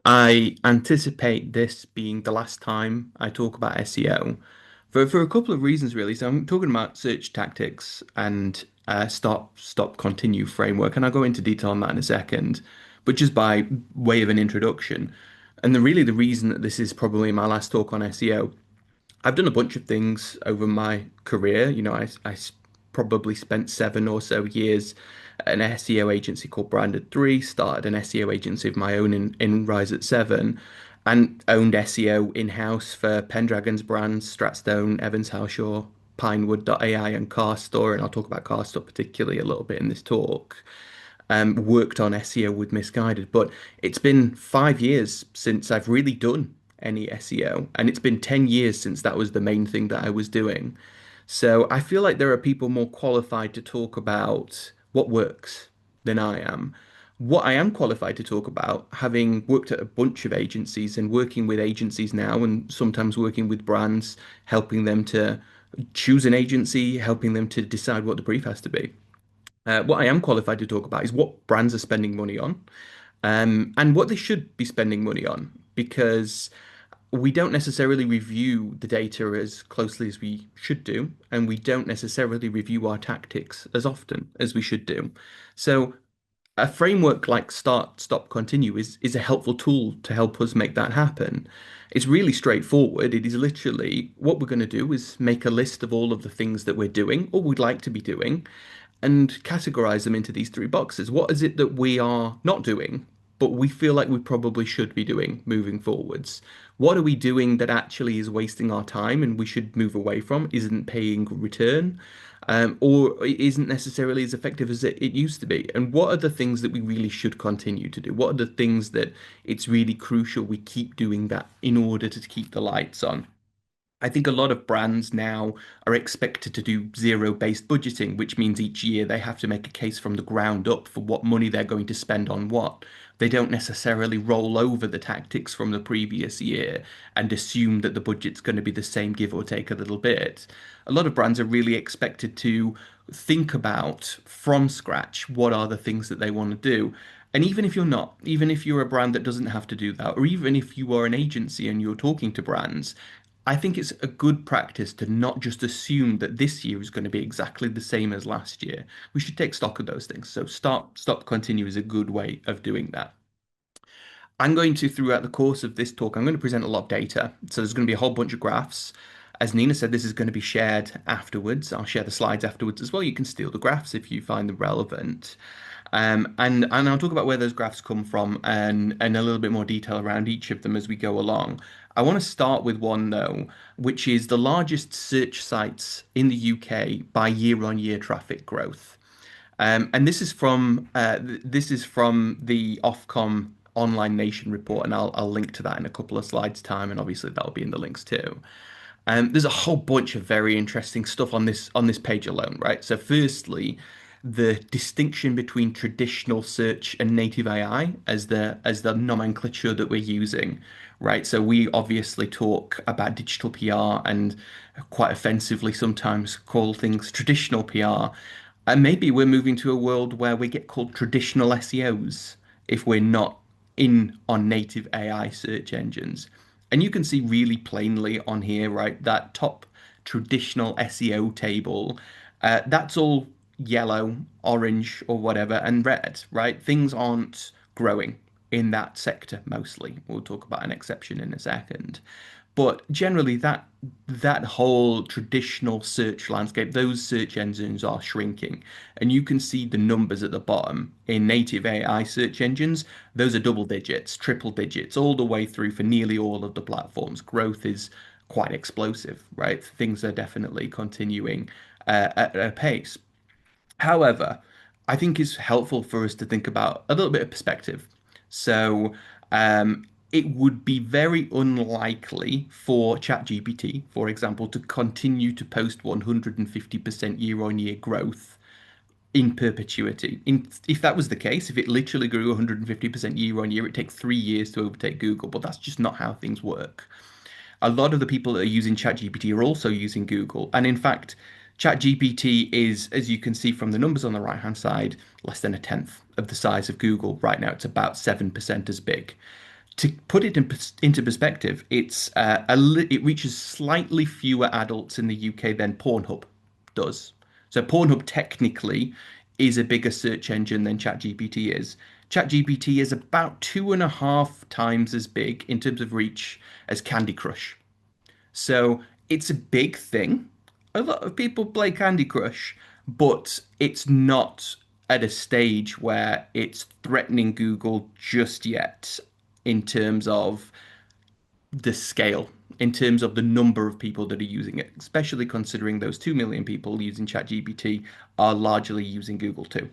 I anticipate this being the last time I talk about SEO for a couple of reasons, really. So I'm talking about search tactics and stop, continue framework, and I'll go into detail on that in a second. But just by way of an introduction, and the reason that this is probably my last talk on SEO, I've done a bunch of things over my career. Probably spent 7 or so years at an SEO agency called Branded 3, started an SEO agency of my own in Rise at 7, and owned SEO in-house for Pendragon's brands, Stratstone, Evans Halshaw, Pinewood.ai, and CarStore. And I'll talk about CarStore particularly a little bit in this talk. Worked on SEO with Misguided, but it's been 5 years since I've really done any SEO, and it's been 10 years since that was the main thing that I was doing. So I feel like there are people more qualified to talk about what works than I am. What I am qualified to talk about, having worked at a bunch of agencies and working with agencies now, and sometimes working with brands, helping them to choose an agency, helping them to decide what the brief has to be. What I am qualified to talk about is what brands are spending money on, and what they should be spending money on, because we don't necessarily review the data as closely as we should do, and we don't necessarily review our tactics as often as we should do. So a framework like start, stop, continue is a helpful tool to help us make that happen. It's really straightforward. It is literally what we're going to do is make a list of all of the things that we're doing or would like to be doing and categorize them into these three boxes. What is it that we are not doing, but we feel like we probably should be doing moving forwards? What are we doing that actually is wasting our time and we should move away from, isn't paying return, or isn't necessarily as effective as it used to be? And what are the things that we really should continue to do? What are the things that it's really crucial we keep doing that in order to keep the lights on? I think a lot of brands now are expected to do zero-based budgeting, which means each year they have to make a case from the ground up for what money they're going to spend on what. They don't necessarily roll over the tactics from the previous year and assume that the budget's going to be the same, give or take a little bit. A lot of brands are really expected to think about from scratch what are the things that they want to do. And even if you're not, even if you're a brand that doesn't have to do that, or even if you are an agency and you're talking to brands, I think it's a good practice to not just assume that this year is going to be exactly the same as last year. We should take stock of those things. So start, stop, continue is a good way of doing that. I'm going to, throughout the course of this talk, I'm going to present a lot of data. So there's going to be a whole bunch of graphs. As Nina said, this is going to be shared afterwards. I'll share the slides afterwards as well. You can steal the graphs if you find them relevant. And I'll talk about where those graphs come from and a little bit more detail around each of them as we go along. I want to start with one though, which is the largest search sites in the UK by year-on-year traffic growth. And this is from the Ofcom Online Nation report, and I'll link to that in a couple of slides' time, and obviously that'll be in the links too. There's a whole bunch of very interesting stuff on this page alone, right? So firstly, the distinction between traditional search and native AI as the nomenclature that we're using, right? So we obviously talk about digital PR and quite offensively sometimes call things traditional PR. And maybe we're moving to a world where we get called traditional SEOs if we're not in on native AI search engines. And you can see really plainly on here, right, that top traditional SEO table, that's all yellow, orange, or whatever, and red, right? Things aren't growing in that sector mostly. We'll talk about an exception in a second. But generally, that whole traditional search landscape, those search engines are shrinking. And you can see the numbers at the bottom in native AI search engines. Those are double digits, triple digits, all the way through for nearly all of the platforms. Growth is quite explosive, right? Things are definitely continuing at a pace. However, I think it's helpful for us to think about a little bit of perspective. So, it would be very unlikely for ChatGPT, for example, to continue to post 150% year-on-year growth in perpetuity. If that was the case, if it literally grew 150% year on year, it takes 3 years to overtake Google, but that's just not how things work. A lot of the people that are using ChatGPT are also using Google. And in fact, ChatGPT is, as you can see from the numbers on the right-hand side, less than a tenth of the size of Google. Right now, it's about 7% as big. To put it into perspective, it reaches slightly fewer adults in the UK than Pornhub does. So Pornhub technically is a bigger search engine than ChatGPT is. ChatGPT is about 2.5 times as big in terms of reach as Candy Crush. So it's a big thing. A lot of people play Candy Crush, but it's not at a stage where it's threatening Google just yet in terms of the scale, in terms of the number of people that are using it, especially considering those 2 million people using ChatGPT are largely using Google too.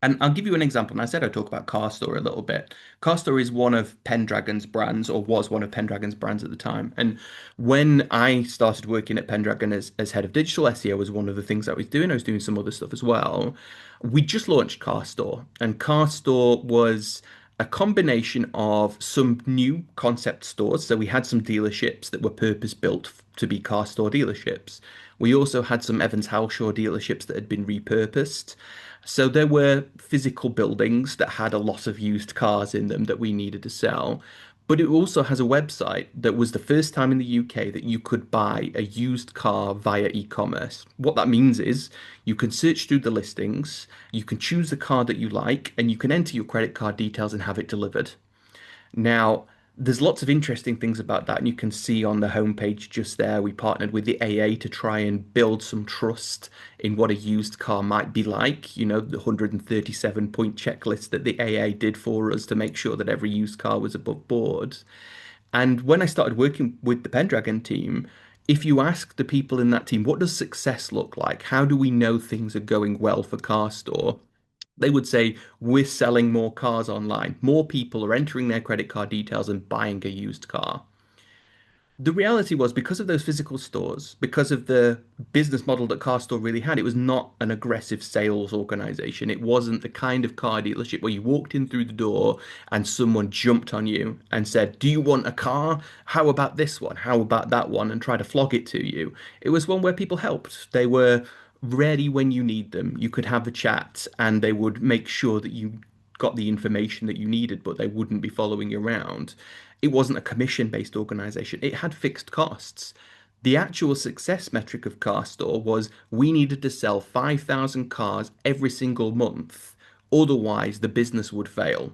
And I'll give you an example. And I said I'd talk about CarStore a little bit. CarStore is one of Pendragon's brands, or was one of Pendragon's brands at the time. And when I started working at Pendragon as head of digital SEO, was one of the things I was doing. I was doing some other stuff as well. We just launched CarStore, and CarStore was a combination of some new concept stores. So we had some dealerships that were purpose built to be CarStore dealerships. We also had some Evans Halshaw dealerships that had been repurposed. So there were physical buildings that had a lot of used cars in them that we needed to sell. But it also has a website that was the first time in the UK that you could buy a used car via e-commerce. What that means is you can search through the listings, you can choose the car that you like, and you can enter your credit card details and have it delivered. Now, there's lots of interesting things about that, and you can see on the homepage just there, we partnered with the AA to try and build some trust in what a used car might be like. You know, the 137-point checklist that the AA did for us to make sure that every used car was above board. And when I started working with the Pendragon team, if you ask the people in that team, what does success look like? How do we know things are going well for CarStore? They would say, we're selling more cars online. More people are entering their credit card details and buying a used car. The reality was because of those physical stores, because of the business model that CarStore really had, it was not an aggressive sales organization. It wasn't the kind of car dealership where you walked in through the door and someone jumped on you and said, "Do you want a car? How about this one? How about that one?" and try to flog it to you. It was one where people helped. They were ready when you need them. You could have a chat and they would make sure that you got the information that you needed, but they wouldn't be following you around. It wasn't a commission-based organization. It had fixed costs. The actual success metric of CarStore was we needed to sell 5,000 cars every single month. Otherwise, the business would fail.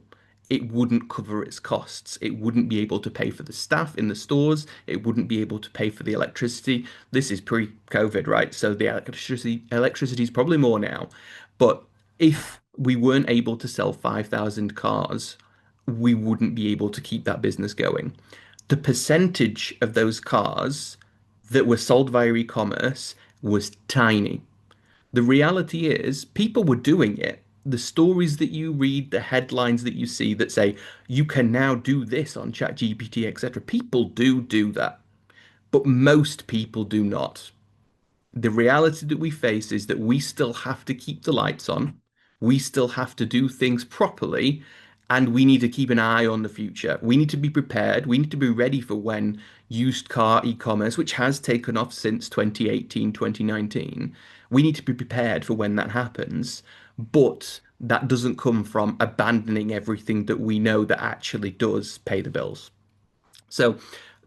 It wouldn't cover its costs. It wouldn't be able to pay for the staff in the stores. It wouldn't be able to pay for the electricity. This is pre-COVID, right? So the electricity is probably more now. But if we weren't able to sell 5,000 cars, we wouldn't be able to keep that business going. The percentage of those cars that were sold via e-commerce was tiny. The reality is, people were doing it. The stories that you read, the headlines that you see that say you can now do this on ChatGPT, etc. People do that, but most people do not. The reality that we face is that we still have to keep the lights on. We still have to do things properly, and we need to keep an eye on the future. We need to be prepared. We need to be ready for when used car e-commerce, which has taken off since 2018, 2019, we need to be prepared for when that happens. But that doesn't come from abandoning everything that we know that actually does pay the bills. So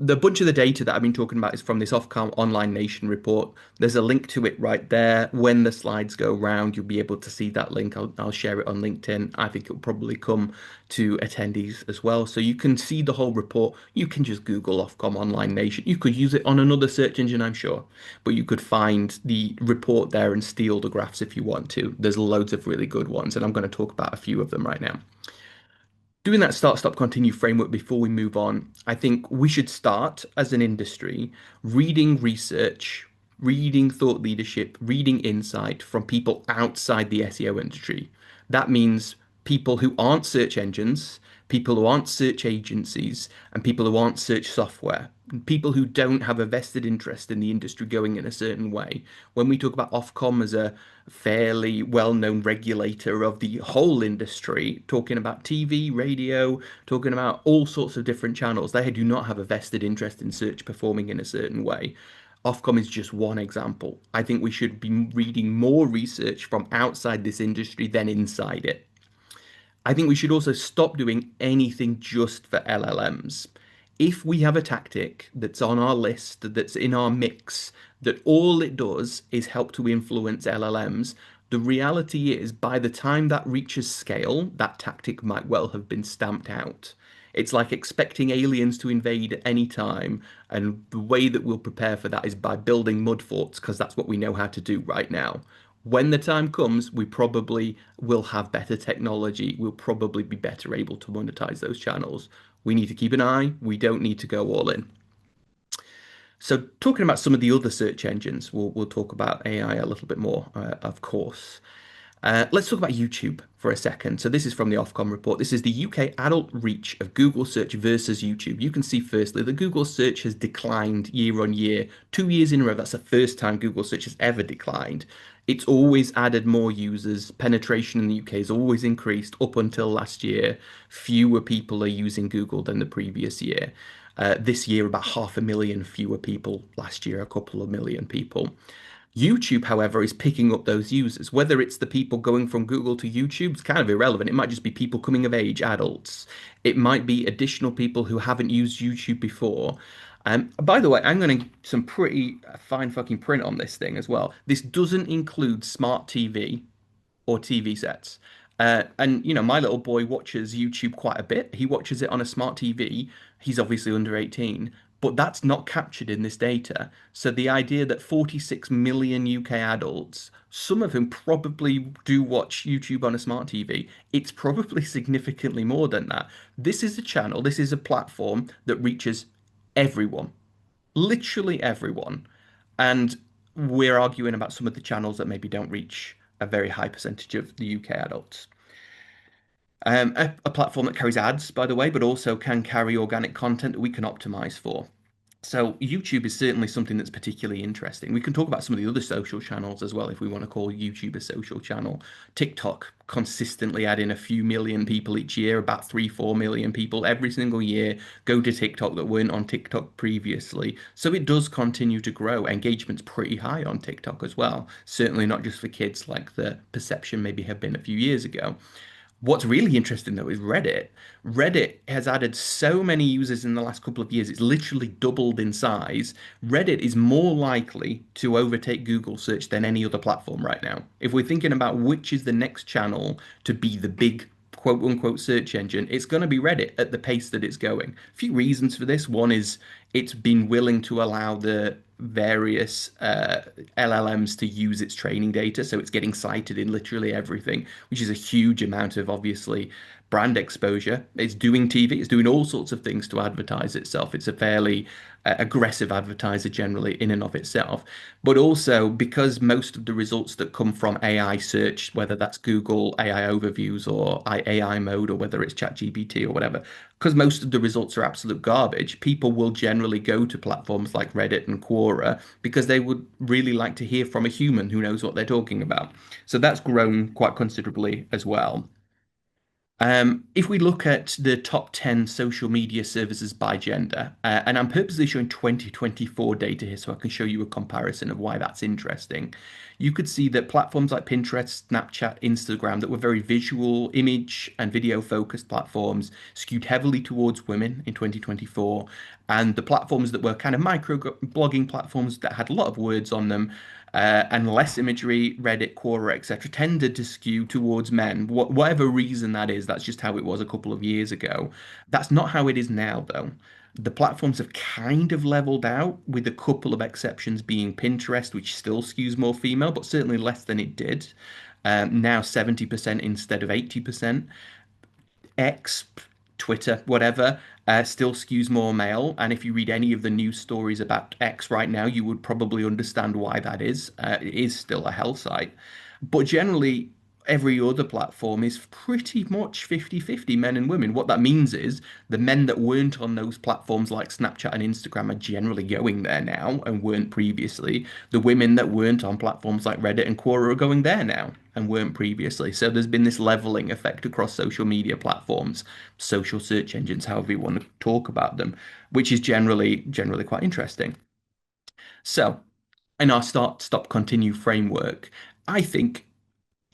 the bunch of the data that I've been talking about is from this Ofcom Online Nation report. There's a link to it right there. When the slides go round, you'll be able to see that link. I'll share it on LinkedIn. I think it'll probably come to attendees as well. So you can see the whole report. You can just Google Ofcom Online Nation. You could use it on another search engine, I'm sure, but you could find the report there and steal the graphs if you want to. There's loads of really good ones, and I'm going to talk about a few of them right now. Doing that start, stop, continue framework before we move on, I think we should start as an industry reading research, reading thought leadership, reading insight from people outside the SEO industry. That means people who aren't search engines, people who aren't search agencies, and people who aren't search software, people who don't have a vested interest in the industry going in a certain way. When we talk about Ofcom as a fairly well-known regulator of the whole industry, talking about TV, radio, talking about all sorts of different channels, they do not have a vested interest in search performing in a certain way. Ofcom is just one example. I think we should be reading more research from outside this industry than inside it. I think we should also stop doing anything just for LLMs. If we have a tactic that's on our list, that's in our mix, that all it does is help to influence LLMs, the reality is by the time that reaches scale, that tactic might well have been stamped out. It's like expecting aliens to invade at any time, and the way that we'll prepare for that is by building mud forts, because that's what we know how to do right now. When the time comes, we probably will have better technology. We'll probably be better able to monetize those channels. We need to keep an eye. We don't need to go all in. So, talking about some of the other search engines, we'll talk about AI a little bit more, of course. Let's talk about YouTube for a second. So this is from the Ofcom report. This is the UK adult reach of Google search versus YouTube. You can see firstly that Google search has declined year on year, 2 years in a row. That's the first time Google search has ever declined. It's always added more users. Penetration in the UK has always increased up until last year. Fewer people are using Google than the previous year. This year, about 500,000 fewer people. Last year, a couple of million people. YouTube, however, is picking up those users. Whether it's the people going from Google to YouTube, it's kind of irrelevant. It might just be people coming of age, adults. It might be additional people who haven't used YouTube before. By the way, I'm going to some pretty fine fucking print on this thing as well. This doesn't include smart TV or TV sets. And you know, my little boy watches YouTube quite a bit. He watches it on a smart TV. He's obviously under 18, but that's not captured in this data. So the idea that 46 million UK adults, some of whom probably do watch YouTube on a smart TV, it's probably significantly more than that. This is a channel, this is a platform that reaches everyone, literally everyone. And we're arguing about some of the channels that maybe don't reach a very high percentage of the UK adults. A platform that carries ads, by the way, but also can carry organic content that we can optimize for. So YouTube is certainly something that's particularly interesting. We can talk about some of the other social channels as well if we want to call YouTube a social channel. TikTok consistently adding a few million people each year, about 3, 4 million people every single year go to TikTok that weren't on TikTok previously. So it does continue to grow. Engagement's pretty high on TikTok as well. Certainly not just for kids like the perception maybe had been a few years ago. What's really interesting though is Reddit. Reddit has added so many users in the last couple of years, it's literally doubled in size. Reddit is more likely to overtake Google search than any other platform right now. If we're thinking about which is the next channel to be the big quote unquote search engine, it's going to be Reddit at the pace that it's going. A few reasons for this. One is it's been willing to allow the various LLMs to use its training data, so it's getting cited in literally everything, which is a huge amount of obviously brand exposure. It's doing TV, it's doing all sorts of things to advertise itself. It's a fairly aggressive advertiser generally in and of itself. But also because most of the results that come from AI search, whether that's Google AI overviews or AI mode or whether it's ChatGPT or whatever, because most of the results are absolute garbage, people will generally go to platforms like Reddit and Quora because they would really like to hear from a human who knows what they're talking about. So that's grown quite considerably as well. If we look at the top 10 social media services by gender, and I'm purposely showing 2024 data here so I can show you a comparison of why that's interesting. You could see that platforms like Pinterest, Snapchat, Instagram, that were very visual, image, and video focused platforms, skewed heavily towards women in 2024. And the platforms that were kind of micro blogging platforms that had a lot of words on them and less imagery, Reddit, Quora, etc., tended to skew towards men. Whatever reason that is, that's just how it was a couple of years ago. That's not how it is now, though. The platforms have kind of leveled out, with a couple of exceptions being Pinterest, which still skews more female, but certainly less than it did. Now 70% instead of 80%. X, Twitter, whatever, still skews more male. And if you read any of the news stories about X right now, you would probably understand why that is. It is still a hell site. But generally, every other platform is pretty much 50-50 men and women. What that means is the men that weren't on those platforms like Snapchat and Instagram are generally going there now and weren't previously. The women that weren't on platforms like Reddit and Quora are going there now and weren't previously. So there's been this leveling effect across social media platforms, social search engines, however you want to talk about them, which is generally quite interesting. So in our start, stop, continue framework, I think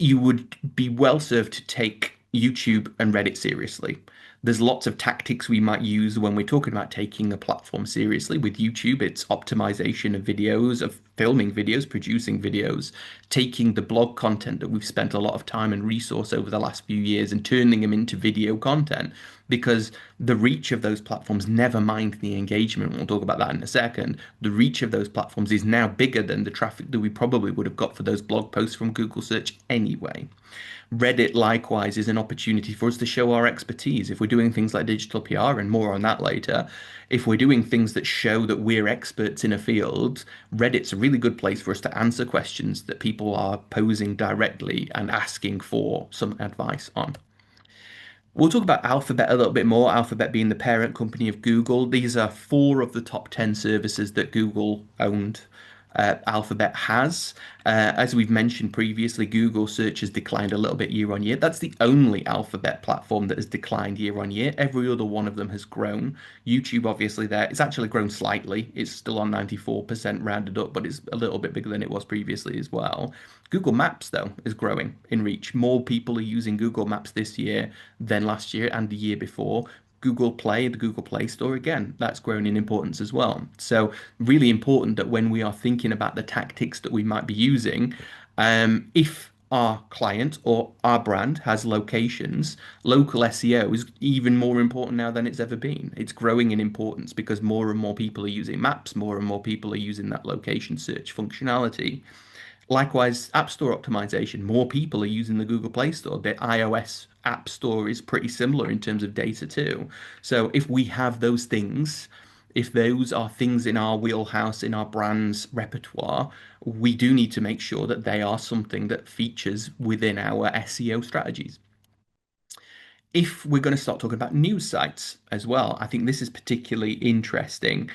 you would be well served to take YouTube and Reddit seriously. There's lots of tactics we might use when we're talking about taking a platform seriously. With YouTube, it's optimization of videos, of filming videos, producing videos, taking the blog content that we've spent a lot of time and resource over the last few years and turning them into video content. Because the reach of those platforms, never mind the engagement, we'll talk about that in a second, the reach of those platforms is now bigger than the traffic that we probably would have got for those blog posts from Google search anyway. Reddit, likewise, is an opportunity for us to show our expertise. If we're doing things like digital PR, and more on that later, if we're doing things that show that we're experts in a field, Reddit's a really good place for us to answer questions that people are posing directly and asking for some advice on. We'll talk about Alphabet a little bit more, Alphabet being the parent company of Google. These are four of the top 10 services that Google owned. Alphabet has. As we've mentioned previously, Google search has declined a little bit year on year. That's the only Alphabet platform that has declined year on year. Every other one of them has grown. YouTube, obviously, there, it's actually grown slightly. It's still on 94% rounded up, but it's a little bit bigger than it was previously as well. Google Maps, though, is growing in reach. More people are using Google Maps this year than last year and the year before. Google Play, the Google Play Store, again, that's grown in importance as well. So, really important that when we are thinking about the tactics that we might be using, if our client or our brand has locations, local SEO is even more important now than it's ever been. It's growing in importance because more and more people are using maps, more and more people are using that location search functionality. Likewise, App Store optimization. More people are using the Google Play Store. The iOS App Store is pretty similar in terms of data too. So if we have those things, if those are things in our wheelhouse, in our brand's repertoire, we do need to make sure that they are something that features within our SEO strategies. If we're going to start talking about news sites as well, I think this is particularly interesting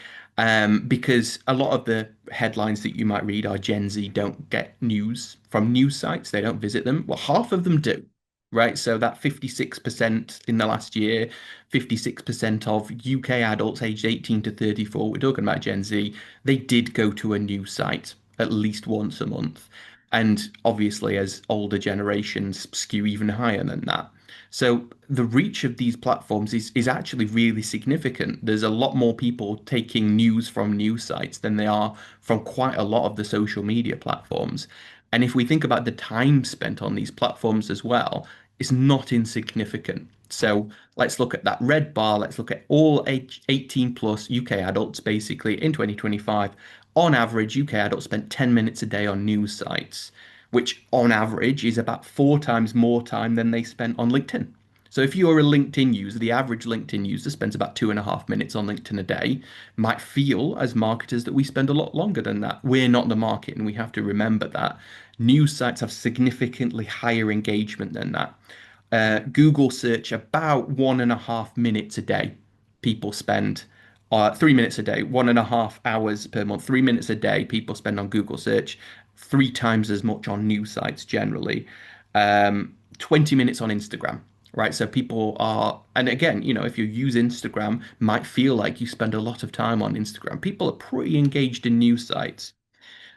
because a lot of the headlines that you might read are Gen Z don't get news from news sites, they don't visit them. Well, half of them do, right? So that 56% in the last year, 56% of UK adults aged 18 to 34, we're talking about Gen Z, they did go to a news site at least once a month. And obviously, as older generations skew even higher than that. So the reach of these platforms is actually really significant. There's a lot more people taking news from news sites than they are from quite a lot of the social media platforms. And if we think about the time spent on these platforms as well, it's not insignificant. So let's look at that red bar. Let's look at all 18 plus UK adults basically in 2025. On average, UK adults spent 10 minutes a day on news sites, which on average is about four times more time than they spent on LinkedIn. So if you're a LinkedIn user, the average LinkedIn user spends about 2.5 minutes on LinkedIn a day. Might feel as marketers that we spend a lot longer than that. We're not the market, and we have to remember that. News sites have significantly higher engagement than that. Google search about 1.5 minutes a day. People spend 3 minutes a day, 1.5 hours per month, 3 minutes a day. People spend on Google search, three times as much on news sites generally. 20 minutes on Instagram, right? So people are, and again, if you use Instagram, might feel like you spend a lot of time on Instagram. People are pretty engaged in news sites.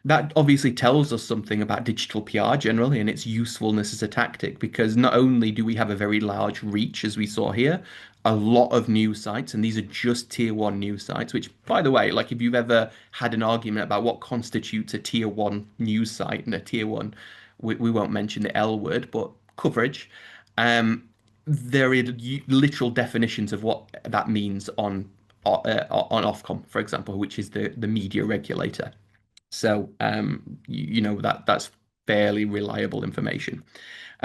That obviously tells us something about digital PR generally and its usefulness as a tactic because not only do we have a very large reach, as we saw here, a lot of news sites, and these are just tier one news sites, which, by the way, like if you've ever had an argument about what constitutes a tier one news site and a tier one, we won't mention the L word, but coverage, there are literal definitions of what that means on Ofcom, for example, which is the media regulator. So that's fairly reliable information.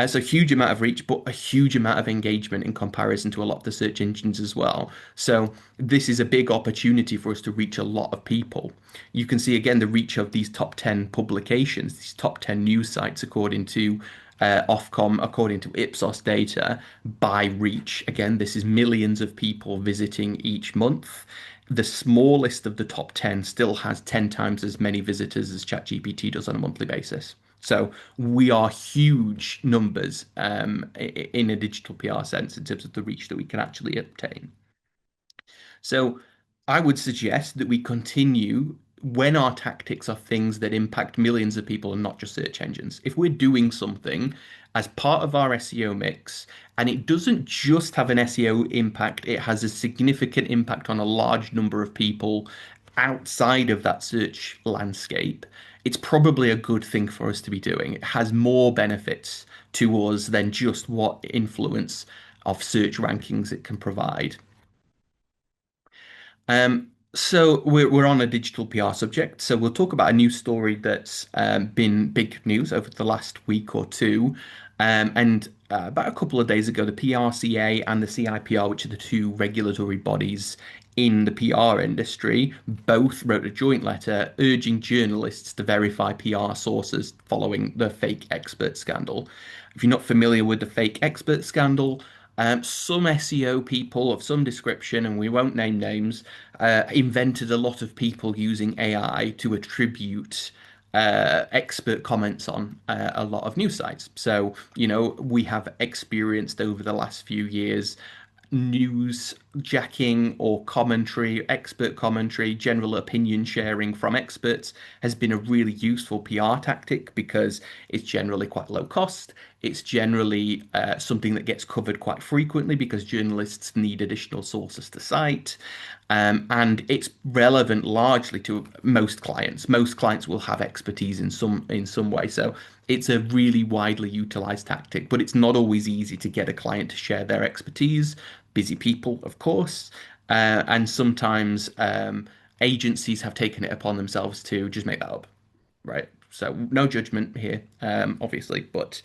So huge amount of reach, but a huge amount of engagement in comparison to a lot of the search engines as well. So this is a big opportunity for us to reach a lot of people. You can see again the reach of these top 10 publications, these top 10 news sites, according to Ofcom, according to Ipsos data, by reach. Again, this is millions of people visiting each month. The smallest of the top 10 still has 10 times as many visitors as ChatGPT does on a monthly basis. So we are huge numbers in a digital PR sense in terms of the reach that we can actually obtain. So I would suggest that we continue when our tactics are things that impact millions of people and not just search engines. If we're doing something as part of our SEO mix and it doesn't just have an SEO impact, it has a significant impact on a large number of people outside of that search landscape, it's probably a good thing for us to be doing. It has more benefits to us than just what influence of search rankings it can provide. So we're on a digital PR subject. So we'll talk about a news story that's been big news over the last week or two. And about a couple of days ago, the PRCA and the CIPR, which are the two regulatory bodies in the PR industry, both wrote a joint letter urging journalists to verify PR sources following the fake expert scandal. If you're not familiar with the fake expert scandal, some SEO people of some description, and we won't name names, invented a lot of people using AI to attribute expert comments on a lot of news sites. So, we have experienced over the last few years news jacking or commentary, expert commentary, general opinion sharing from experts has been a really useful PR tactic because it's generally quite low cost. It's generally something that gets covered quite frequently because journalists need additional sources to cite. And it's relevant largely to most clients. Most clients will have expertise in some way. So it's a really widely utilized tactic, but it's not always easy to get a client to share their expertise. Busy people, of course, and sometimes agencies have taken it upon themselves to just make that up, right? So no judgment here, obviously, but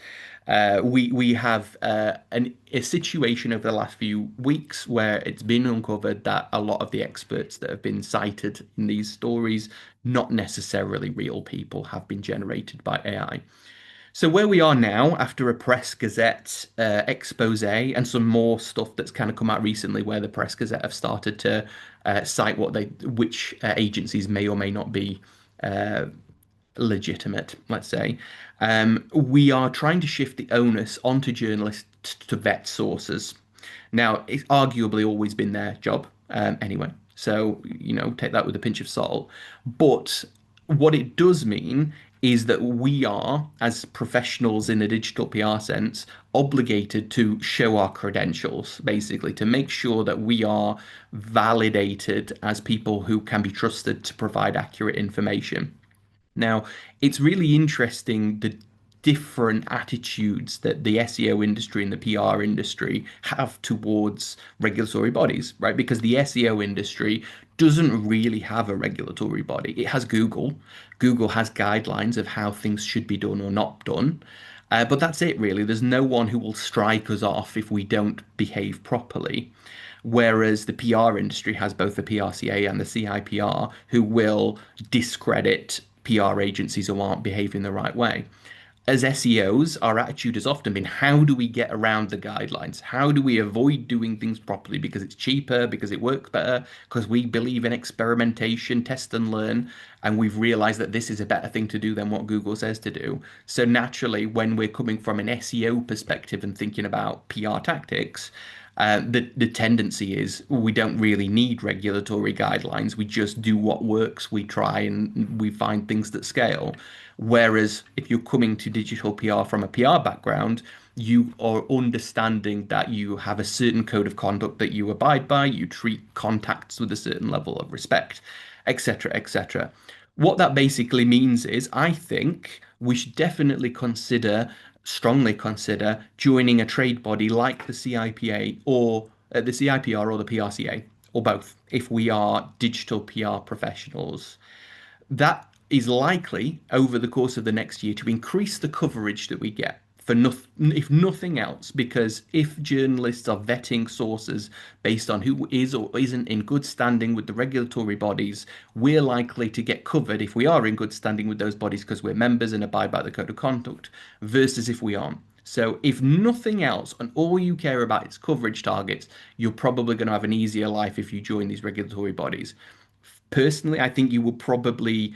we have a situation over the last few weeks where it's been uncovered that a lot of the experts that have been cited in these stories, not necessarily real people, have been generated by AI. So where we are now, after a Press Gazette expose and some more stuff that's kind of come out recently, where the Press Gazette have started to cite which agencies may or may not be uh, legitimate, let's say, we are trying to shift the onus onto journalists to vet sources. Now, it's arguably always been their job, anyway. So, take that with a pinch of salt. But what it does mean is that we are, as professionals in a digital PR sense, obligated to show our credentials, basically, to make sure that we are validated as people who can be trusted to provide accurate information. Now, it's really interesting the different attitudes that the SEO industry and the PR industry have towards regulatory bodies, right? Because the SEO industry doesn't really have a regulatory body. It has Google. Google has guidelines of how things should be done or not done. But that's it, really. There's no one who will strike us off if we don't behave properly. Whereas the PR industry has both the PRCA and the CIPR who will discredit PR agencies who aren't behaving the right way. As SEOs, our attitude has often been how do we get around the guidelines? How do we avoid doing things properly because it's cheaper, because it works better, because we believe in experimentation, test and learn, and we've realized that this is a better thing to do than what Google says to do. So naturally, when we're coming from an SEO perspective and thinking about PR tactics, the tendency is we don't really need regulatory guidelines. We just do what works. We try and we find things that scale. Whereas if you're coming to digital PR from a PR background, you are understanding that you have a certain code of conduct that you abide by. You treat contacts with a certain level of respect, etc., etc. What that basically means is, I think we should definitely strongly consider joining a trade body like the CIPA or the CIPR or the PRCA or both if we are digital PR professionals. That is likely over the course of the next year to increase the coverage that we get for if nothing else, because if journalists are vetting sources based on who is or isn't in good standing with the regulatory bodies, we're likely to get covered if we are in good standing with those bodies because we're members and abide by the code of conduct, versus if we aren't. So, if nothing else, and all you care about is coverage targets, you're probably going to have an easier life if you join these regulatory bodies. Personally, I think you will probably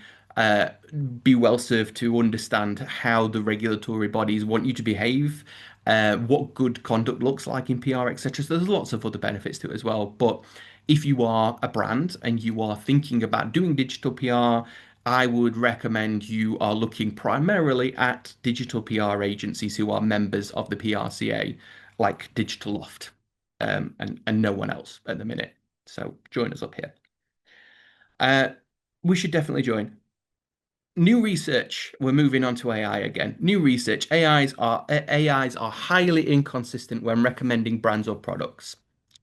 be well served to understand how the regulatory bodies want you to behave, what good conduct looks like in PR, etc. So there's lots of other benefits to it as well. But if you are a brand and you are thinking about doing digital PR, I would recommend you are looking primarily at digital PR agencies who are members of the PRCA, like Digital Loft, and no one else at the minute. So join us up here. Uh, we should definitely join. New research. We're moving on to AI again. New research. AIs are highly inconsistent when recommending brands or products.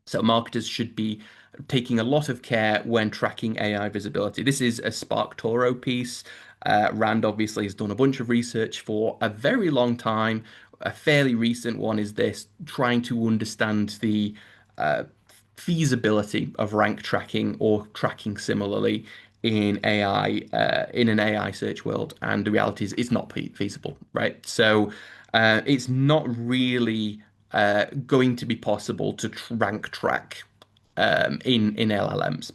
So marketers should be taking a lot of care when tracking AI visibility. This is a Spark Toro piece. Rand obviously has done a bunch of research for a very long time. A fairly recent one is this, trying to understand the uh, feasibility of rank tracking or tracking similarly in AI in an AI search world, and the reality is it's not feasible, right? So it's not really going to be possible to rank track in LLMs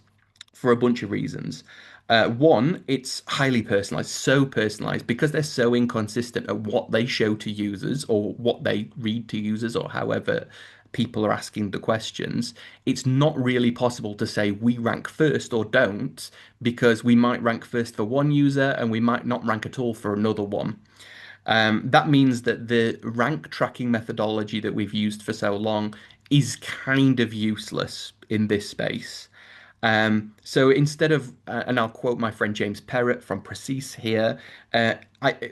for a bunch of reasons. One, it's highly personalized, so personalized because they're so inconsistent at what they show to users or what they read to users or however people are asking the questions. It's not really possible to say we rank first or don't because we might rank first for one user and we might not rank at all for another one. That means that the rank tracking methodology that we've used for so long is kind of useless in this space. So instead of, and I'll quote my friend James Perrott from Precis here,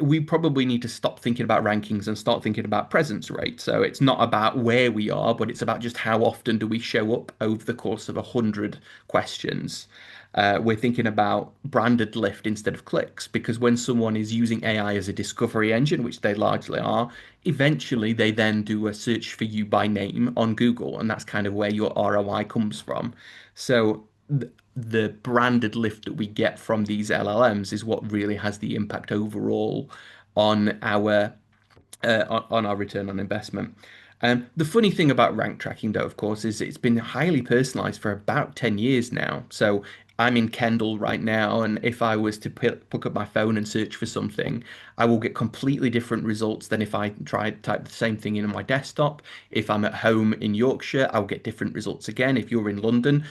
we probably need to stop thinking about rankings and start thinking about presence rate. So it's not about where we are, but it's about just how often do we show up over the course of 100 questions. We're thinking about branded lift instead of clicks because when someone is using AI as a discovery engine, which they largely are, eventually they then do a search for you by name on Google, and that's kind of where your ROI comes from. So the branded lift that we get from these LLMs is what really has the impact overall on on our return on investment. The funny thing about rank tracking, though, of course, is it's been highly personalized for about 10 years now. So I'm in Kendall right now, and if I was to pick up my phone and search for something, I will get completely different results than if I try to type the same thing in on my desktop. If I'm at home in Yorkshire, I'll get different results again. If you're in London,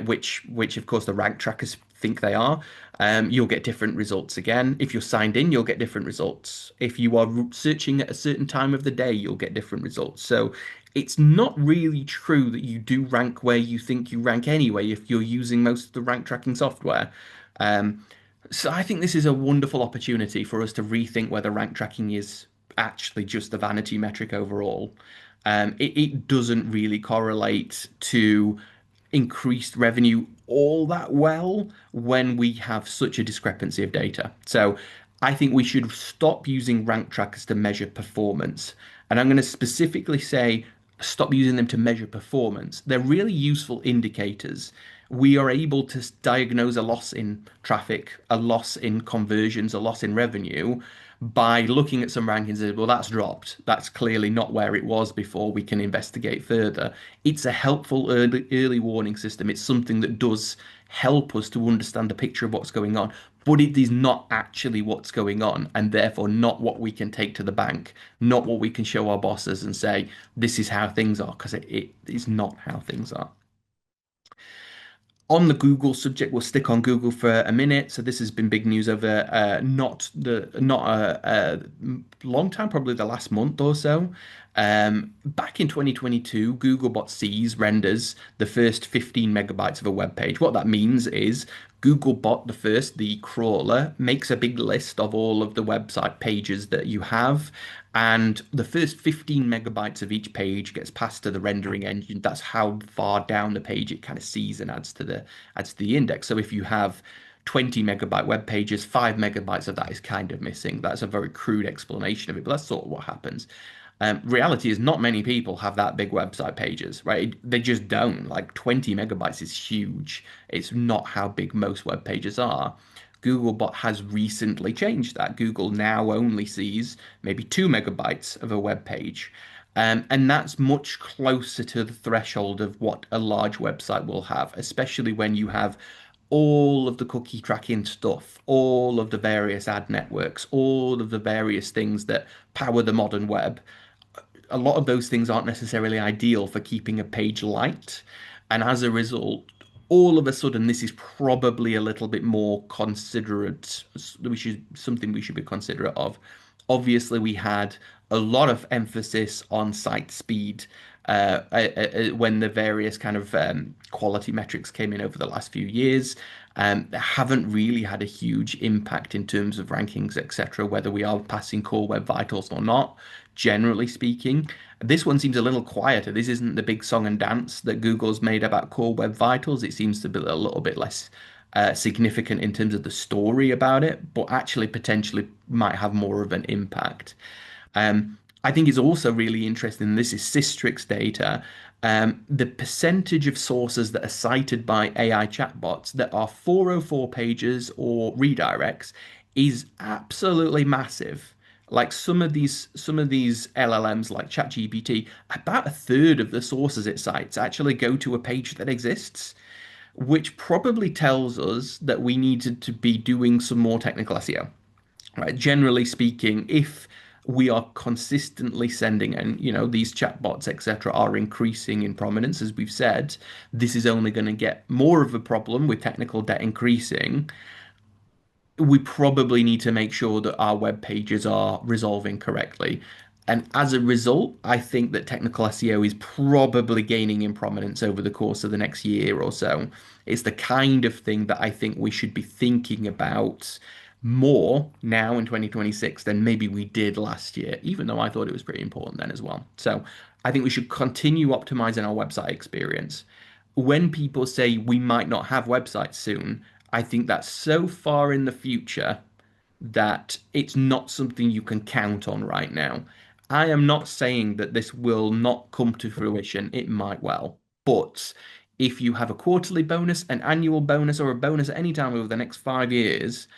which of course the rank trackers think they are, you'll get different results again. If you're signed in, you'll get different results. If you are searching at a certain time of the day, you'll get different results. So it's not really true that you do rank where you think you rank anyway if you're using most of the rank tracking software. Um, so I think this is a wonderful opportunity for us to rethink whether rank tracking is actually just a vanity metric overall. It doesn't really correlate to increased revenue all that well when we have such a discrepancy of data. So I think we should stop using rank trackers to measure performance. And I'm going to specifically say stop using them to measure performance. They're really useful indicators. We are able to diagnose a loss in traffic, a loss in conversions, a loss in revenue by looking at some rankings and say, well, that's dropped. That's clearly not where it was before. We can investigate further. It's a helpful early warning system. It's something that does help us to understand the picture of what's going on, but it is not actually what's going on, and therefore not what we can take to the bank, not what we can show our bosses and say, this is how things are, because it is not how things are. On the Google subject, we'll stick on Google for a minute. So this has been big news over not a long time, probably the last month or so. Back in 2022, Googlebot sees renders the first 15 megabytes of a web page. What that means is Googlebot, the crawler, makes a big list of all of the website pages that you have, and the first 15 megabytes of each page gets passed to the rendering engine. That's how far down the page it kind of sees and adds to the index. So if you have 20 megabyte web pages, 5 megabytes of that is kind of missing. That's a very crude explanation of it, but that's sort of what happens. Reality is not many people have that big website pages, right? They just don't. Like 20 megabytes is huge. It's not how big most web pages are. Googlebot has recently changed that. Google now only sees maybe 2 megabytes of a web page. And that's much closer to the threshold of what a large website will have, especially when you have all of the cookie tracking stuff, all of the various ad networks, all of the various things that power the modern web a lot of those things aren't necessarily ideal for keeping a page light. And as a result, all of a sudden, this is probably a little bit more considerate. Something we should be considerate of. Obviously, we had a lot of emphasis on site speed when the various kind of quality metrics came in over the last few years. They haven't really had a huge impact in terms of rankings, etc., whether we are passing core web vitals or not, generally speaking. This one seems a little quieter. This isn't the big song and dance that Google's made about core web vitals. It seems to be a little bit less significant in terms of the story about it, but actually potentially might have more of an impact. I think it's also really interesting. This is Systrix data. The percentage of sources that are cited by AI chatbots that are 404 pages or redirects is absolutely massive. Like some of these LLMs like ChatGPT, about a third of the sources it cites actually go to a page that exists, which probably tells us that we needed to be doing some more technical SEO. Right? Generally speaking, if we are consistently sending and these chatbots etc are increasing in prominence as we've said, this is only going to get more of a problem with technical debt increasing. We probably need to make sure that our web pages are resolving correctly. And as a result, I think that technical SEO is probably gaining in prominence over the course of the next year or so. It's the kind of thing that I think we should be thinking about more now in 2026 than maybe we did last year, even though I thought it was pretty important then as well. So I think we should continue optimizing our website experience. When people say we might not have websites soon, I think that's so far in the future that it's not something you can count on right now. I am not saying that this will not come to fruition. It might well. But if you have a quarterly bonus, an annual bonus, or a bonus at any time over the next 5 years,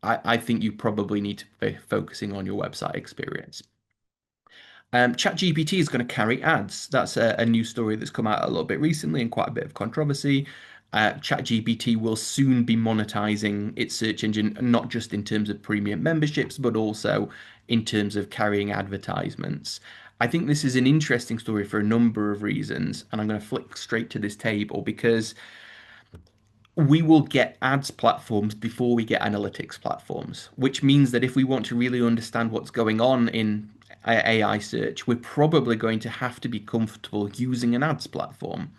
I think you probably need to be focusing on your website experience. ChatGPT is going to carry ads. That's a new story that's come out a little bit recently and quite a bit of controversy. ChatGPT will soon be monetizing its search engine, not just in terms of premium memberships, but also in terms of carrying advertisements. I think this is an interesting story for a number of reasons, and I'm going to flick straight to this table because we will get ads platforms before we get analytics platforms, which means that if we want to really understand what's going on in AI search, we're probably going to have to be comfortable using an ads platform.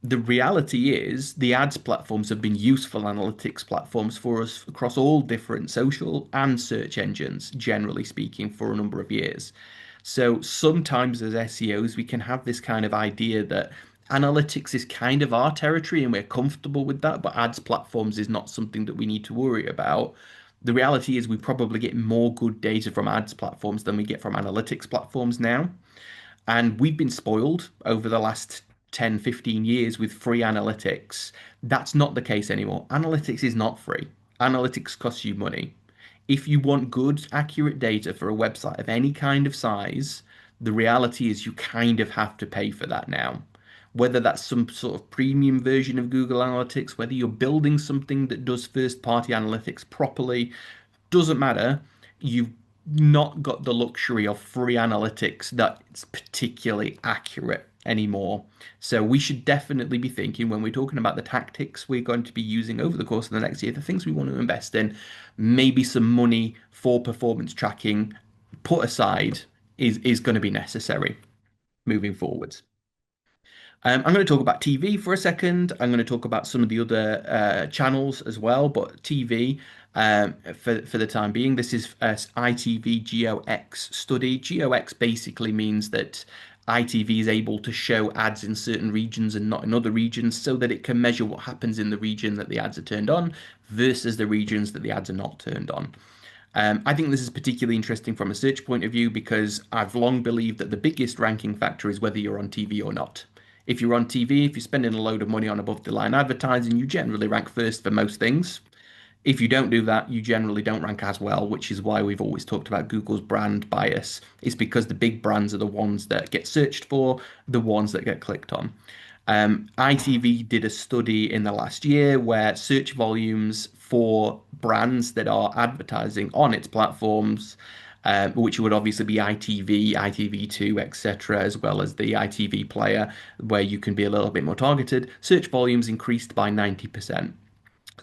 The reality is the ads platforms have been useful analytics platforms for us across all different social and search engines, generally speaking, for a number of years. So sometimes as SEOs, we can have this kind of idea that analytics is kind of our territory and we're comfortable with that, but ads platforms is not something that we need to worry about. The reality is we probably get more good data from ads platforms than we get from analytics platforms now. And we've been spoiled over the last 10, 15 years with free analytics. That's not the case anymore. Analytics is not free. Analytics costs you money. If you want good, accurate data for a website of any kind of size, the reality is you kind of have to pay for that now. Whether that's some sort of premium version of Google Analytics, whether you're building something that does first-party analytics properly, doesn't matter. You've not got the luxury of free analytics that's particularly accurate anymore. So we should definitely be thinking when we're talking about the tactics we're going to be using over the course of the next year, the things we want to invest in, maybe some money for performance tracking put aside is going to be necessary moving forwards. I'm going to talk about TV for a second. I'm going to talk about some of the other channels as well, but TV for the time being. This is ITV GeoX study. GeoX basically means that ITV is able to show ads in certain regions and not in other regions so that it can measure what happens in the region that the ads are turned on versus the regions that the ads are not turned on. I think this is particularly interesting from a search point of view because I've long believed that the biggest ranking factor is whether you're on TV or not. If you're on TV, if you're spending a load of money on above the line advertising, you generally rank first for most things. If you don't do that, you generally don't rank as well, which is why we've always talked about Google's brand bias. It's because the big brands are the ones that get searched for, the ones that get clicked on. ITV did a study in the last year where search volumes for brands that are advertising on its platforms which would obviously be ITV, ITV2, etc., as well as the ITV player, where you can be a little bit more targeted. Search volumes increased by 90%.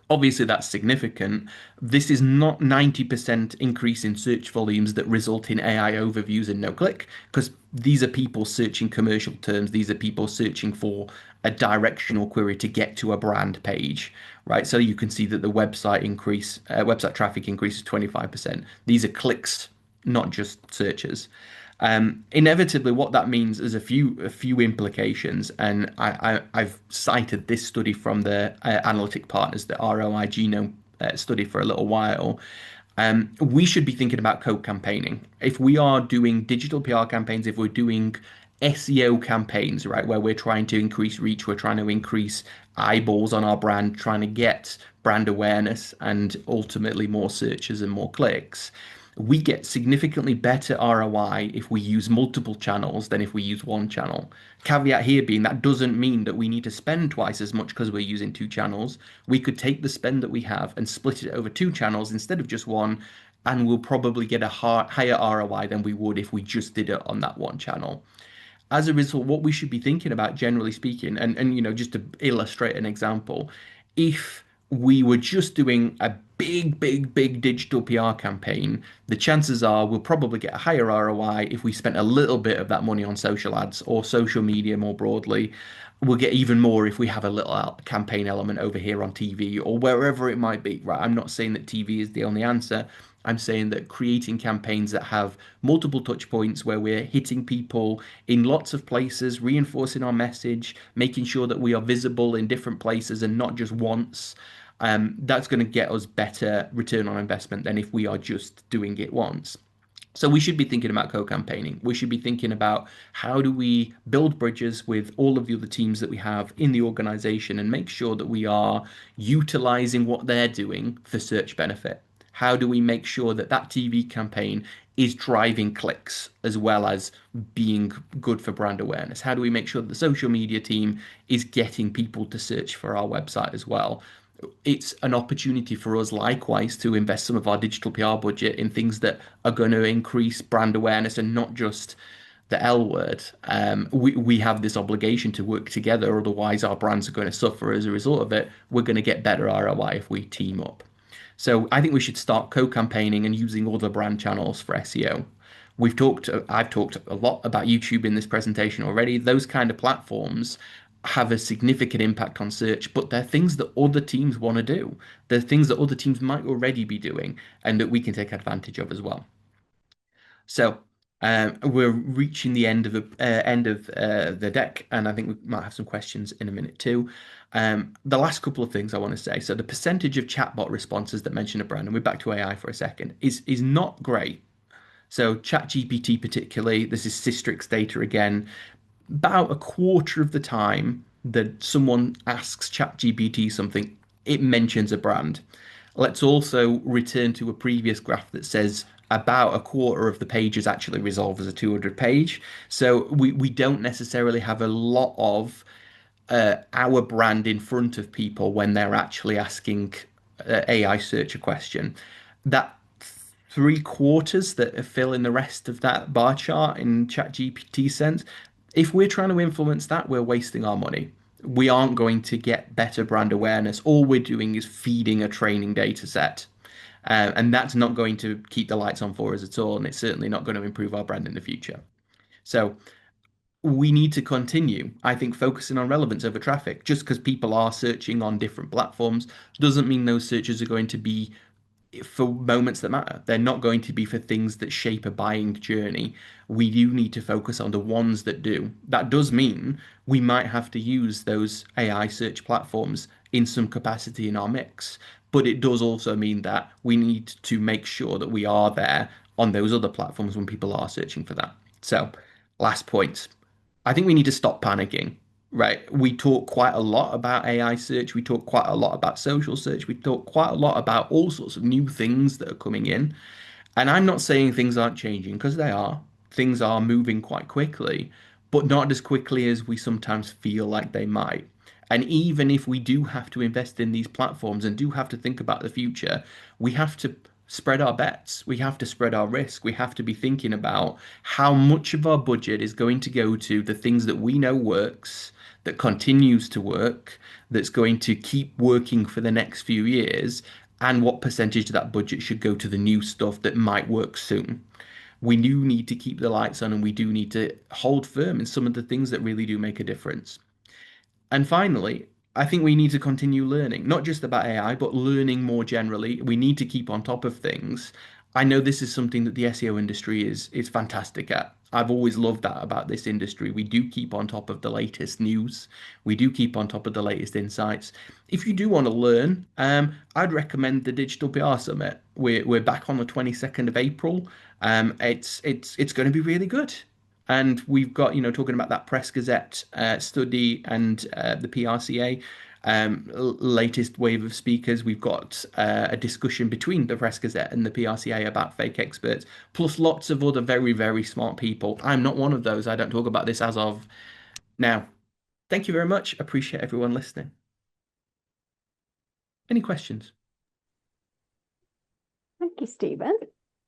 Obviously, that's significant. This is not 90% increase in search volumes that result in AI overviews and no click, because these are people searching commercial terms. These are people searching for a directional query to get to a brand page, right? So you can see that the website traffic increases 25%. These are clicks, not just searches. Inevitably, what that means is a few implications, and I've cited this study from the analytic partners, the ROI Genome study, for a little while. We should be thinking about co-campaigning. If we are doing digital PR campaigns, if we're doing SEO campaigns, right, where we're trying to increase reach, we're trying to increase eyeballs on our brand, trying to get brand awareness and ultimately more searches and more clicks, we get significantly better ROI if we use multiple channels than if we use one channel. Caveat here being that doesn't mean that we need to spend twice as much because we're using two channels. We could take the spend that we have and split it over two channels instead of just one, and we'll probably get a higher ROI than we would if we just did it on that one channel. As a result, what we should be thinking about, generally speaking, and just to illustrate an example, if we were just doing a big digital PR campaign, the chances are we'll probably get a higher ROI if we spent a little bit of that money on social ads or social media more broadly. We'll get even more if we have a little campaign element over here on TV or wherever it might be, right? I'm not saying that TV is the only answer. I'm saying that creating campaigns that have multiple touch points where we're hitting people in lots of places, reinforcing our message, making sure that we are visible in different places and not just once, that's going to get us better return on investment than if we are just doing it once. So we should be thinking about co-campaigning. We should be thinking about how do we build bridges with all of the other teams that we have in the organization and make sure that we are utilizing what they're doing for search benefit. How do we make sure that that TV campaign is driving clicks as well as being good for brand awareness? How do we make sure that the social media team is getting people to search for our website as well? It's an opportunity for us likewise to invest some of our digital PR budget in things that are going to increase brand awareness and not just the L word. We have this obligation to work together, otherwise our brands are going to suffer as a result of it. We're going to get better ROI if we team up. So I think we should start co-campaigning and using other brand channels for SEO. I've talked a lot about YouTube in this presentation already. Those kind of platforms have a significant impact on search, but they're things that other teams want to do. They're things that other teams might already be doing and that we can take advantage of as well. So we're reaching the end of the deck, and I think we might have some questions in a minute too. The last couple of things I want to say. So the percentage of chatbot responses that mention a brand, and we're back to AI for a second, is not great. So ChatGPT particularly, this is Systrix data again, about a quarter of the time that someone asks ChatGPT something, it mentions a brand. Let's also return to a previous graph that says about a quarter of the pages actually resolve as a 200 page. So we don't necessarily have a lot of our brand in front of people when they're actually asking AI search a question. That three quarters that fill in the rest of that bar chart in ChatGPT sense, if we're trying to influence that, we're wasting our money. We aren't going to get better brand awareness. All we're doing is feeding a training data set. And that's not going to keep the lights on for us at all. And it's certainly not going to improve our brand in the future. So we need to continue, I think, focusing on relevance over traffic. Just because people are searching on different platforms doesn't mean those searches are going to be for moments that matter. They're not going to be for things that shape a buying journey. We do need to focus on the ones that do. That does mean we might have to use those AI search platforms in some capacity in our mix. But it does also mean that we need to make sure that we are there on those other platforms when people are searching for that. So, last point. I think we need to stop panicking, right? We talk quite a lot about AI search. We talk quite a lot about social search. We talk quite a lot about all sorts of new things that are coming in. And I'm not saying things aren't changing because they are. Things are moving quite quickly, but not as quickly as we sometimes feel like they might. And even if we do have to invest in these platforms and do have to think about the future, we have to spread our bets. We have to spread our risk. We have to be thinking about how much of our budget is going to go to the things that we know works, that continues to work, that's going to keep working for the next few years, and what percentage of that budget should go to the new stuff that might work soon. We do need to keep the lights on and we do need to hold firm in some of the things that really do make a difference. And finally, I think we need to continue learning, not just about AI, but learning more generally. We need to keep on top of things. I know this is something that the SEO industry is fantastic at. I've always loved that about this industry. We do keep on top of the latest news. We do keep on top of the latest insights. If you do want to learn, I'd recommend the Digital PR Summit. We're back on the 22nd of April. It's going to be really good. And we've got, talking about that Press Gazette study and the PRCA latest wave of speakers. We've got a discussion between the Press Gazette and the PRCA about fake experts, plus lots of other very, very smart people. I'm not one of those. I don't talk about this as of now. Thank you very much. Appreciate everyone listening. Any questions? Thank you, Stephen.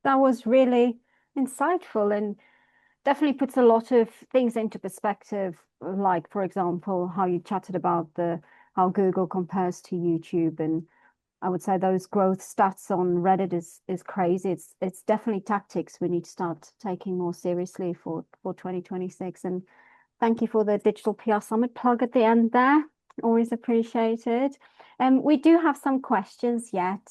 That was really insightful and definitely puts a lot of things into perspective. Like, for example, how you chatted about the how Google compares to YouTube, and I would say those growth stats on Reddit is crazy. It's definitely tactics we need to start taking more seriously for 2026. And thank you for the Digital PR Summit plug at the end there. Always appreciated. We do have some questions yet.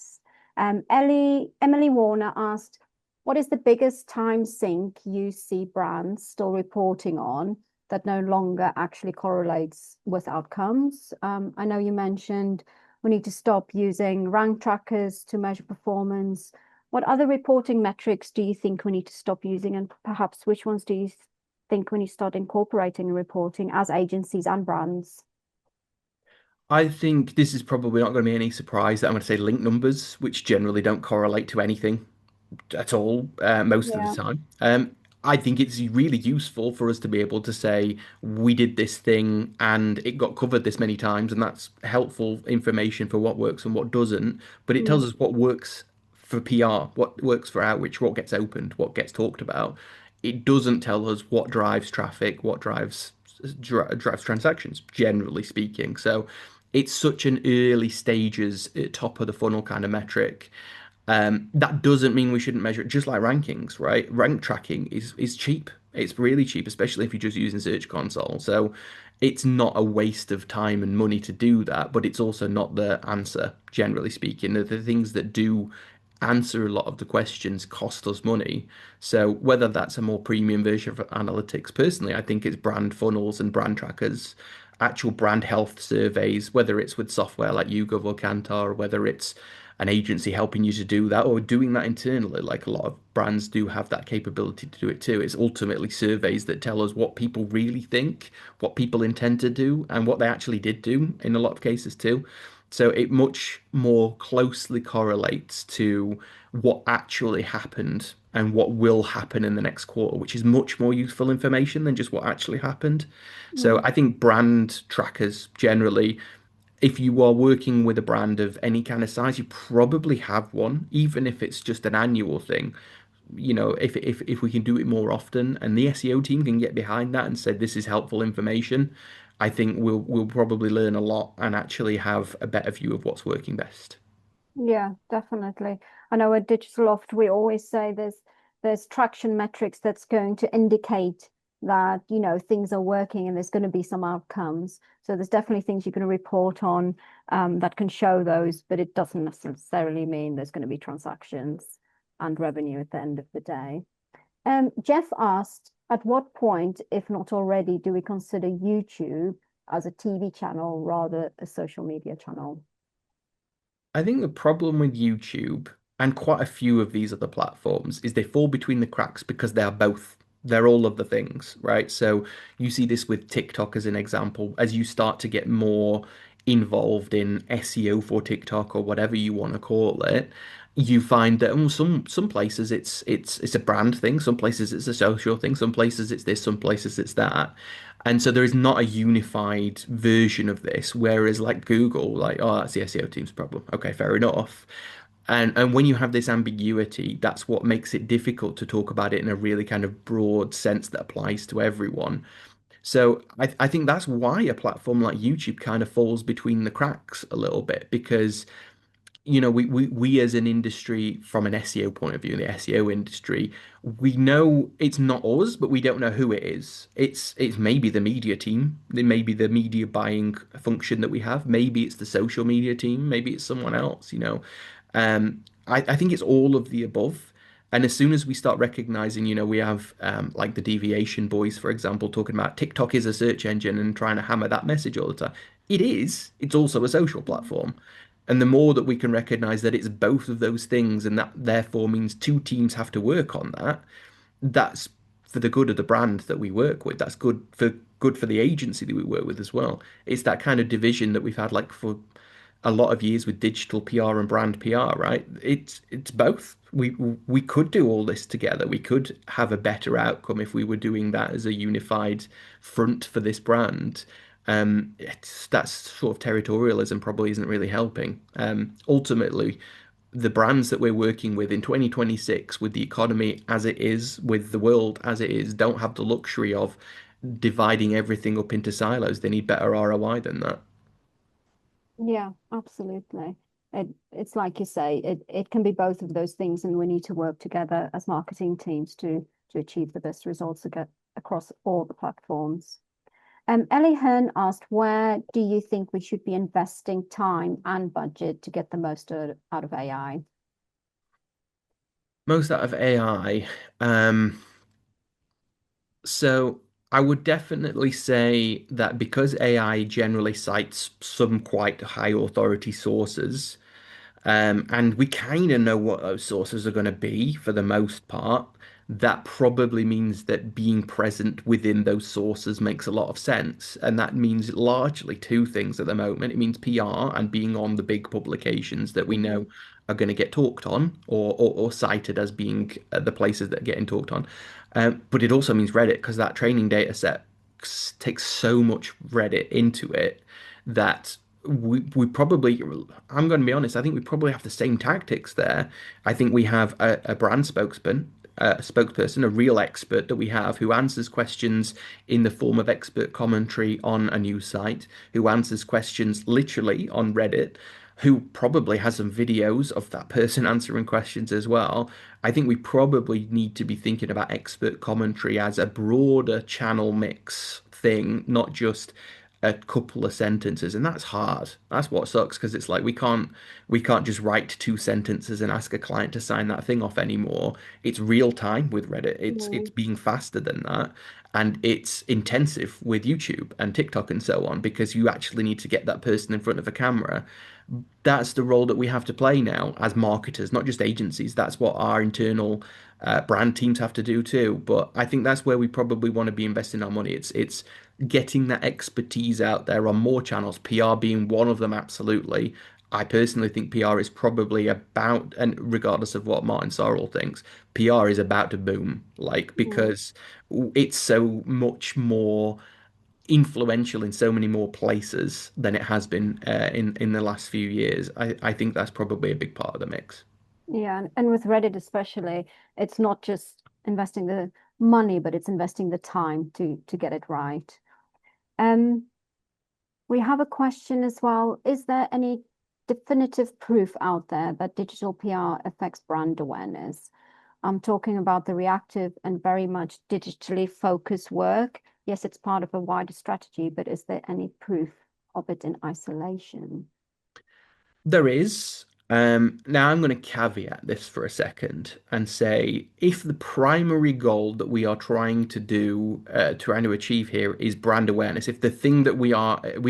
Emily Warner asked, what is the biggest time sink you see brands still reporting on that no longer actually correlates with outcomes? I know you mentioned we need to stop using rank trackers to measure performance. What other reporting metrics do you think we need to stop using, and perhaps which ones do you think we need to start incorporating in reporting as agencies and brands? I think this is probably not going to be any surprise that I'm going to say link numbers, which generally don't correlate to anything at all most of the Yeah. time. I think it's really useful for us to be able to say we did this thing and it got covered this many times, and that's helpful information for what works and what doesn't. But it tells Mm. us what works for PR, what works for outreach, what gets opened, what gets talked about. It doesn't tell us what drives traffic, what drives transactions, generally speaking. So it's such an early stages, top of the funnel kind of metric. That doesn't mean we shouldn't measure it just like rankings, right? Rank tracking is cheap. It's really cheap, especially if you're just using Search Console. So it's not a waste of time and money to do that, but it's also not the answer, generally speaking. The things that do answer a lot of the questions cost us money. So whether that's a more premium version of analytics, personally, I think it's brand funnels and brand trackers, actual brand health surveys, whether it's with software like YouGov or Kantar, whether it's an agency helping you to do that or doing that internally. Like a lot of brands do have that capability to do it too. It's ultimately surveys that tell us what people really think, what people intend to do, and what they actually did do in a lot of cases too. So it much more closely correlates to what actually happened and what will happen in the next quarter, which is much more useful information than just what actually happened. So Mm. I think brand trackers generally, if you are working with a brand of any kind of size, you probably have one, even if it's just an annual thing. If we can do it more often and the SEO team can get behind that and say this is helpful information, I think we'll probably learn a lot and actually have a better view of what's working best. Yeah, definitely. I know at Digital Loft we always say there's traction metrics that's going to indicate that, things are working and there's going to be some outcomes. So there's definitely things you're going to report on that can show those, but it doesn't necessarily mean there's going to be transactions and revenue at the end of the day. Jeff asked, at what point, if not already, do we consider YouTube as a TV channel rather a social media channel? I think the problem with YouTube and quite a few of these other platforms is they fall between the cracks because they are both. They're all of the things, right? So you see this with TikTok as an example. As you start to get more involved in SEO for TikTok or whatever you want to call it, you find that some places it's a brand thing, some places it's a social thing, some places it's this, some places it's that. And so there is not a unified version of this, whereas like Google, like, oh, that's the SEO team's problem. Okay, fair enough. And when you have this ambiguity, that's what makes it difficult to talk about it in a really kind of broad sense that applies to everyone. So I think that's why a platform like YouTube kind of falls between the cracks a little bit because we as an industry, from an SEO point of view, the SEO industry, we know it's not us, but we don't know who it is. It's maybe the media team, it may be the media buying function that we have, maybe it's the social media team, maybe it's someone else. I think it's all of the above. And as soon as we start recognizing, we have like the deviation boys, for example, talking about TikTok is a search engine and trying to hammer that message all the time. It is. It's also a social platform. And the more that we can recognize that it's both of those things, and that therefore means two teams have to work on that, that's for the good of the brand that we work with. That's good for the agency that we work with as well. It's that kind of division that we've had like for a lot of years with digital PR and brand PR, right? It's both. We could do all this together. We could have a better outcome if we were doing that as a unified front for this brand. That's sort of territorialism probably isn't really helping. Ultimately, the brands that we're working with in 2026, with the economy as it is, with the world as it is, don't have the luxury of dividing everything up into silos. They need better ROI than that. Yeah, absolutely. It's like you say, it can be both of those things, and we need to work together as marketing teams to achieve the best results across all the platforms. Ellie Hearn asked, where do you think we should be investing time and budget to get the most out of AI? Most out of AI. So I would definitely say that because AI generally cites some quite high authority sources, and we kind of know what those sources are going to be for the most part. That probably means that being present within those sources makes a lot of sense. And that means largely two things at the moment. It means PR and being on the big publications that we Mhm. know are going to get talked on or cited as being the places that are getting talked on. But it also means Reddit because that training data set takes so much Reddit into it that we probably, I'm going to be honest, I think we probably have the same tactics there. I think we have a brand spokesperson, a real expert that we have who answers questions in the form of expert commentary on a news site, who answers questions literally on Reddit, who probably has some videos of that person answering questions as well. I think we probably need to be thinking about expert commentary as a broader channel mix thing, not just a couple of sentences, and that's hard. That's what sucks because it's like we can't just write two sentences and ask a client to sign that thing off anymore. It's real time with Reddit. It's Mm. being faster than that, and it's intensive with YouTube and TikTok and so on because you actually need to get that person in front of a camera. That's the role that we have to play now as marketers, not just agencies. That's what our internal brand teams have to do too. But I think that's where we probably want to be investing our money. It's getting that expertise out there on more channels, PR being one of them, absolutely. I personally think PR is probably about, and regardless of what Martin Sorrell thinks, PR is about to boom, like Mm. because it's so much more influential in so many more places than it has been in the last few years. I think that's probably a big part of the mix. Yeah, and with Reddit especially, it's not just investing the money, but it's investing the time to get it right. Um, we have a question as well. Is there any definitive proof out there that digital PR affects brand awareness? I'm talking about the reactive and very much digitally focused work. Yes, it's part of a wider strategy, but is there any proof of it in isolation? There is. Now, I'm going to caveat this for a second and say if the primary goal that we are trying to achieve here is brand awareness, if the thing that we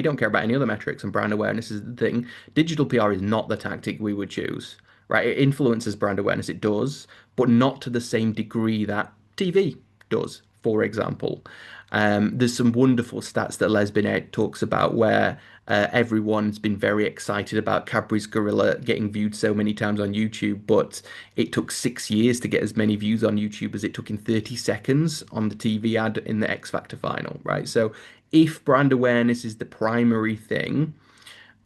don't care about any other metrics and brand awareness is the thing, digital PR is not the tactic we would choose, right? It influences brand awareness, it does, but not to the same degree that TV does, for example. There's some wonderful stats that Les Binet talks about where everyone's been very excited about Cadbury's Gorilla getting viewed so many times on YouTube, but it took 6 years to get as many views on YouTube as it took in 30 seconds on the TV ad in the X Factor final, right? So if brand awareness is the primary thing,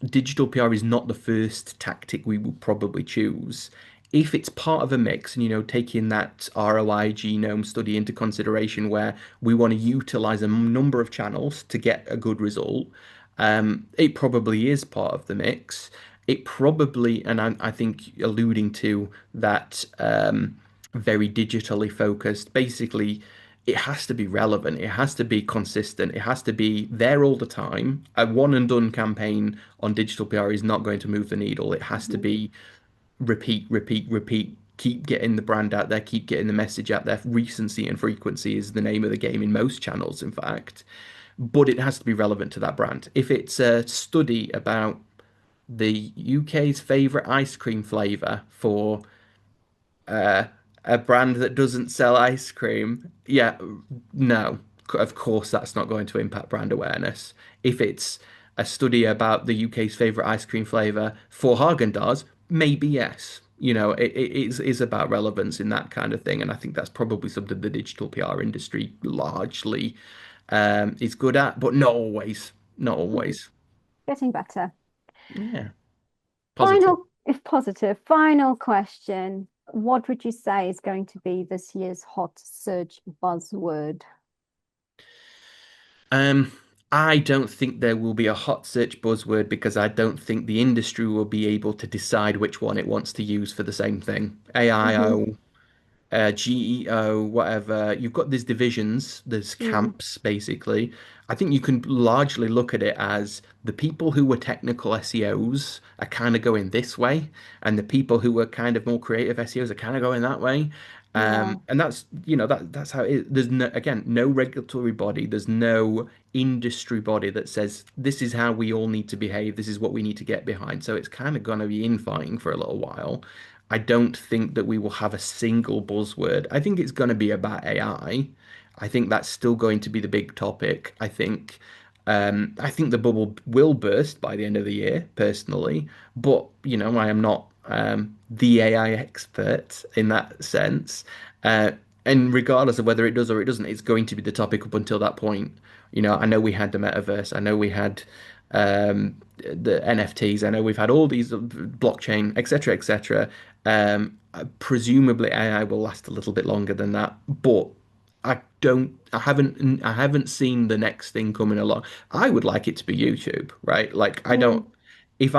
digital PR is not the first tactic we would probably choose. If it's part of a mix, and taking that ROI genome study into consideration, where we want to utilize a number of channels to get a good result, it probably is part of the mix. It probably, and I think alluding to that, very digitally focused, basically it has to be relevant. It has to be consistent. It has to be there all the time. A one and done campaign on digital PR is not going to move the needle. It has to Mhm. be repeat, repeat, repeat. Keep getting the brand out there, keep getting the message out there. Recency and frequency is the name of the game in most channels, in fact. But it has to be relevant to that brand. If it's a study about the UK's favorite ice cream flavor for uh, a brand that doesn't sell ice cream, yeah, no, of course that's not going to impact brand awareness. If it's a study about the UK's favorite ice cream flavor for Haagen-Dazs, maybe yes. It is about relevance in that kind of thing, and I think that's probably something the digital PR industry largely is good at, but not always. Not Mhm. always. Getting better. Yeah, positive. Final, if positive, final question. What would you say is going to be this year's hot search buzzword? Um, I don't think there will be a hot search buzzword because I don't think the industry will be able to decide which one it wants to use for the same thing. Hmm. AIO, GEO, whatever. You've got these divisions, there's Mm, camps basically. I think you can largely look at it as the people who were technical SEOs are kind of going this way, and the people who were kind of more creative SEOs are kind of going that way. yeah. And that's how it is. There's no, again, no regulatory body, there's no industry body that says this is how we all need to behave, this is what we need to get behind. So it's kind of going to be infighting for a little while. I don't think that we will have a single buzzword. I think it's going to be about AI. I think that's still going to be the big topic. I think the bubble will burst by the end of the year, personally. But I am not the AI expert in that sense. Uh, and regardless of whether it does or it doesn't, it's going to be the topic up until that point. I know we had the metaverse. I know we had the NFTs. I know we've had all these blockchain, etc., etc. Presumably AI will last a little bit longer than that, but I haven't seen the next thing coming along. I would like it to be YouTube, right? Like I don't. Mm, If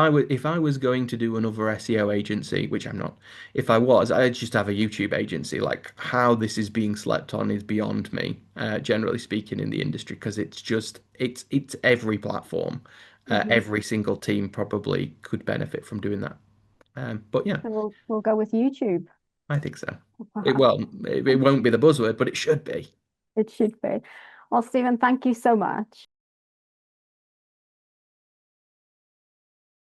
I was going to do another SEO agency, which I'm not, if I was, I'd just have a YouTube agency. Like how this is being slept on is beyond me, generally speaking, in the industry, because it's every platform, mhm. every single team probably could benefit from doing that. But yeah, So we'll go with YouTube, I think so. It perhaps. well, it won't be the buzzword, but it should be. It should be. Well, Stephen, thank you so much.